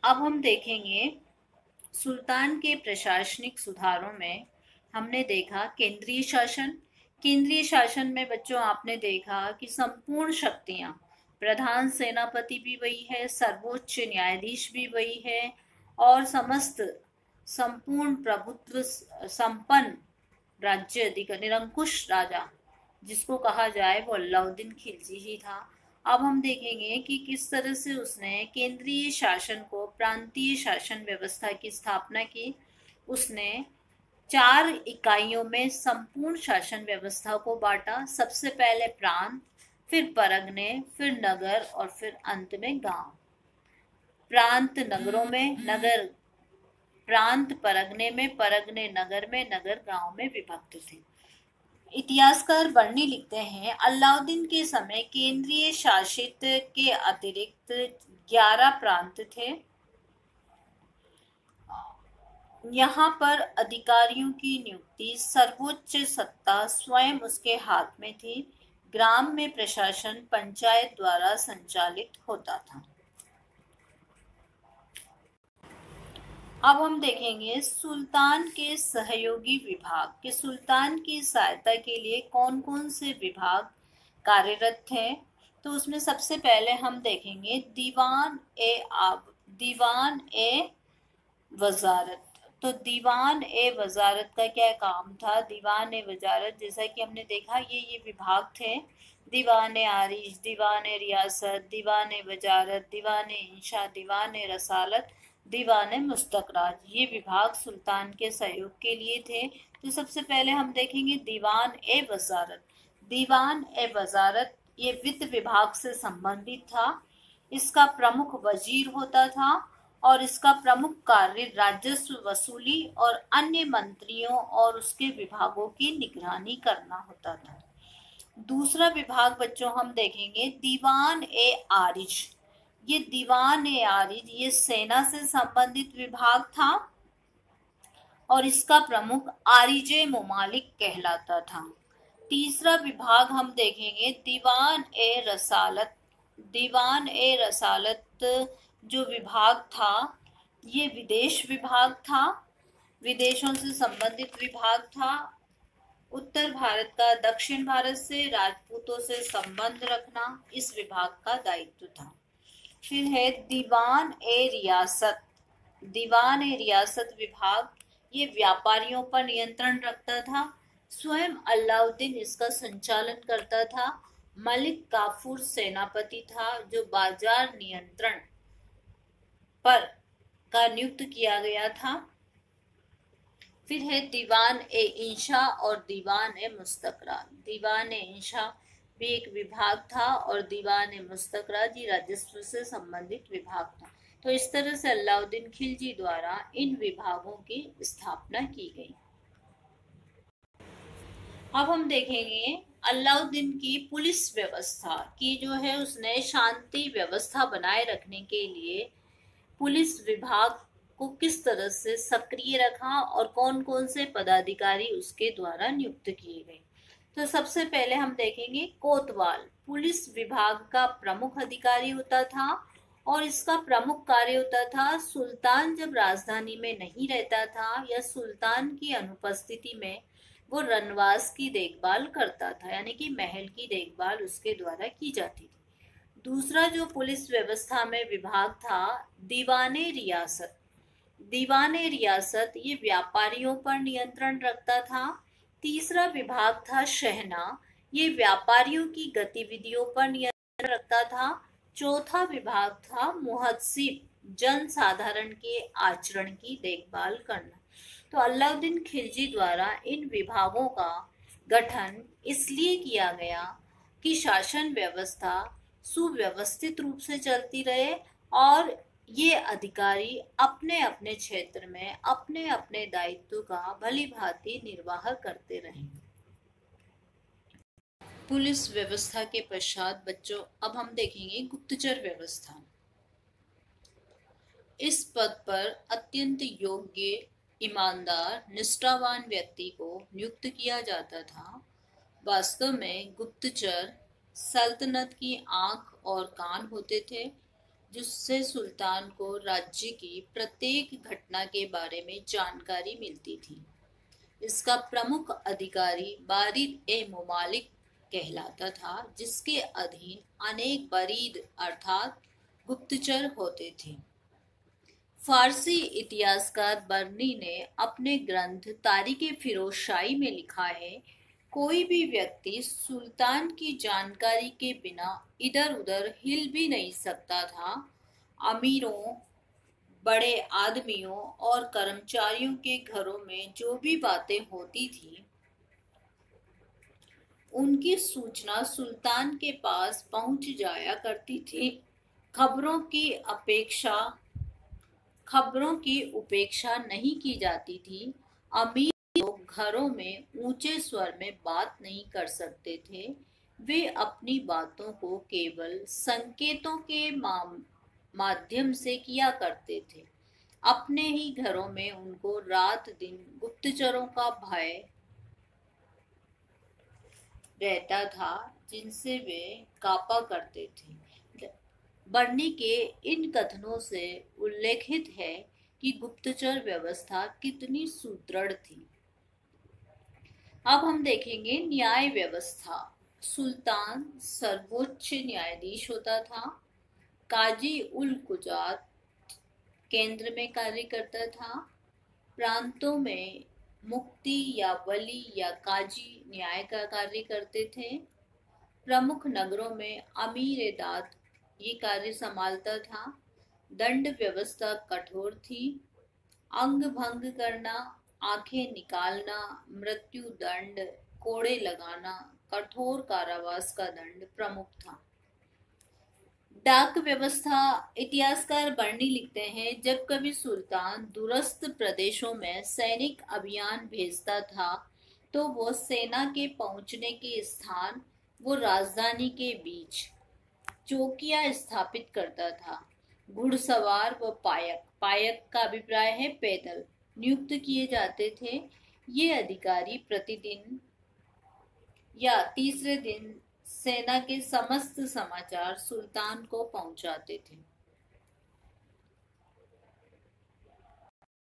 अब हम देखेंगे सुल्तान के प्रशासनिक सुधारों में हमने देखा केंद्रीय शासन। केंद्रीय शासन में बच्चों आपने देखा कि संपूर्ण शक्तियां, प्रधान सेनापति भी वही है, सर्वोच्च न्यायाधीश भी वही है और समस्त संपूर्ण प्रभुत्व संपन्न राज्य अधिकार निरंकुश राजा जिसको कहा जाए वो अलाउद्दीन खिलजी ही था। अब हम देखेंगे कि किस तरह से उसने केंद्रीय शासन को प्रांतीय शासन व्यवस्था की स्थापना की। उसने 4 इकाइयों में संपूर्ण शासन व्यवस्था को बांटा। सबसे पहले प्रांत, फिर परगने, फिर नगर और फिर अंत में गांव। प्रांत नगरों में, नगर प्रांत परगने में, परगने नगर में, नगर गांव में विभक्त थे। इतिहासकार बर्नी लिखते हैं अलाउद्दीन के समय केंद्रीय शासित के अतिरिक्त 11 प्रांत थे। यहाँ पर अधिकारियों की नियुक्ति, सर्वोच्च सत्ता स्वयं उसके हाथ में थी। ग्राम में प्रशासन पंचायत द्वारा संचालित होता था। अब हम देखेंगे सुल्तान के सहयोगी विभाग कि सुल्तान की सहायता के लिए कौन कौन से विभाग कार्यरत थे। तो उसमें सबसे पहले हम देखेंगे दीवान ए वजारत। तो दीवान ए वजारत का क्या काम था? दीवान ए वजारत, जैसा कि हमने देखा ये विभाग थे। दीवान ए आरिश, दीवान ए रियासत, दीवान ए वजारत, दीवान ए इंशा, दीवान ए रसालत, दीवान ए मुस्तकराज, ये विभाग सुल्तान के सहयोग के लिए थे। तो सबसे पहले हम देखेंगे दीवान ए वजारत। दीवान ए वजारत ये वित्त विभाग से संबंधित था। इसका प्रमुख वजीर होता था और इसका प्रमुख कार्य राजस्व वसूली और अन्य मंत्रियों और उसके विभागों की निगरानी करना होता था। दूसरा विभाग बच्चों हम देखेंगे दीवान ए आरिज। ये दीवान ए आरिज ये सेना से संबंधित विभाग था और इसका प्रमुख आरिजे मुमालिक कहलाता था। तीसरा विभाग हम देखेंगे दीवान ए रसालत। दीवान ए रसालत जो विभाग था ये विदेश विभाग था, विदेशों से संबंधित विभाग था। उत्तर भारत का दक्षिण भारत से राजपूतों से संबंध रखना इस विभाग का दायित्व था। फिर है दीवान ए रियासत। दीवान ए रियासत विभाग ये व्यापारियों पर नियंत्रण रखता था। स्वयं अलाउद्दीन इसका संचालन करता था। मलिक काफूर सेनापति था जो बाजार नियंत्रण पर का नियुक्त किया गया था। फिर है दीवान ए इंशा और दीवान ए मुस्तकराज। दीवान ए इंशा भी एक विभाग था और दीवान ए मुस्तकराज ये राजस्व से संबंधित विभाग था। तो इस तरह से अलाउद्दीन खिलजी द्वारा इन विभागों की स्थापना की गई। अब हम देखेंगे अलाउद्दीन की पुलिस व्यवस्था की जो है उसने शांति व्यवस्था बनाए रखने के लिए पुलिस विभाग को किस तरह से सक्रिय रखा और कौन कौन से पदाधिकारी उसके द्वारा नियुक्त किए गए। तो सबसे पहले हम देखेंगे कोतवाल पुलिस विभाग का प्रमुख अधिकारी होता था और इसका प्रमुख कार्य होता था सुल्तान जब राजधानी में नहीं रहता था या सुल्तान की अनुपस्थिति में वो रनवास की देखभाल करता था, यानी कि महल की देखभाल उसके द्वारा की जाती थी। दूसरा जो पुलिस व्यवस्था में विभाग था दीवाने रियासत। दीवाने रियासत ये व्यापारियों पर नियंत्रण रखता था। तीसरा विभाग था शहना, ये व्यापारियों की गतिविधियों पर नियंत्रण रखता था। चौथा विभाग था मुहत्सिब, जन साधारण के आचरण की देखभाल करना। तो अलाउद्दीन खिलजी द्वारा इन विभागों का गठन इसलिए किया गया कि शासन व्यवस्था सुव्यवस्थित रूप से चलती रहे और ये अधिकारी अपने अपने क्षेत्र में अपने अपने दायित्व का भली भांति निर्वाह करते रहे। पुलिस व्यवस्था के पश्चात बच्चों अब हम देखेंगे गुप्तचर व्यवस्था। इस पद पर अत्यंत योग्य, ईमानदार, निष्ठावान व्यक्ति को नियुक्त किया जाता था। वास्तव में गुप्तचर सल्तनत की आंख और कान होते थे। जिससे सुल्तान को राज्य की प्रत्येक घटना के बारे में जानकारी मिलती थी। इसका प्रमुख अधिकारी बारिद ए मुमालिक कहलाता था, जिसके अधीन अनेक बरीद अर्थात गुप्तचर होते थे। फारसी इतिहासकार बर्नी ने अपने ग्रंथ तारीख़ फिरोजशाही में लिखा है, कोई भी व्यक्ति सुल्तान की जानकारी के बिना इधर उधर हिल भी नहीं सकता था। अमीरों, बड़े आदमियों और कर्मचारियों के घरों में जो भी बातें होती थी, उनकी सूचना सुल्तान के पास पहुंच जाया करती थी। खबरों की उपेक्षा नहीं की जाती थी। अमीर लोग घरों में ऊंचे स्वर में बात नहीं कर सकते थे। वे अपनी बातों को केवल संकेतों के माध्यम से किया करते थे। अपने ही घरों में उनको रात दिन गुप्तचरों का भय रहता था, जिनसे वे कापा करते थे। बर्नी के इन कथनों से उल्लेखित है कि गुप्तचर व्यवस्था कितनी सुदृढ़ थी। अब हम देखेंगे न्याय व्यवस्था। सुल्तान सर्वोच्च न्यायाधीश होता था। काजी उल कुजात केंद्र में कार्य करता था। प्रांतों में मुफ्ती या वली या काजी न्याय का कार्य करते थे। प्रमुख नगरों में अमीर दाद ये कार्य संभालता था। दंड व्यवस्था कठोर थी। अंग भंग करना, आंखें निकालना, मृत्यु दंड, कोड़े लगाना, कठोर कारावास का दंड प्रमुख था। डाक व्यवस्था। इतिहासकार बर्नी लिखते हैं, जब कभी सुल्तान दूरस्थ प्रदेशों में सैनिक अभियान भेजता था, तो वो सेना के पहुंचने के स्थान वो राजधानी के बीच चौकियां स्थापित करता था। घुड़सवार व पायक का अभिप्राय है पैदल नियुक्त किए जाते थे। ये अधिकारी प्रतिदिन या तीसरे दिन सेना के समस्त समाचार सुल्तान को पहुंचाते थे।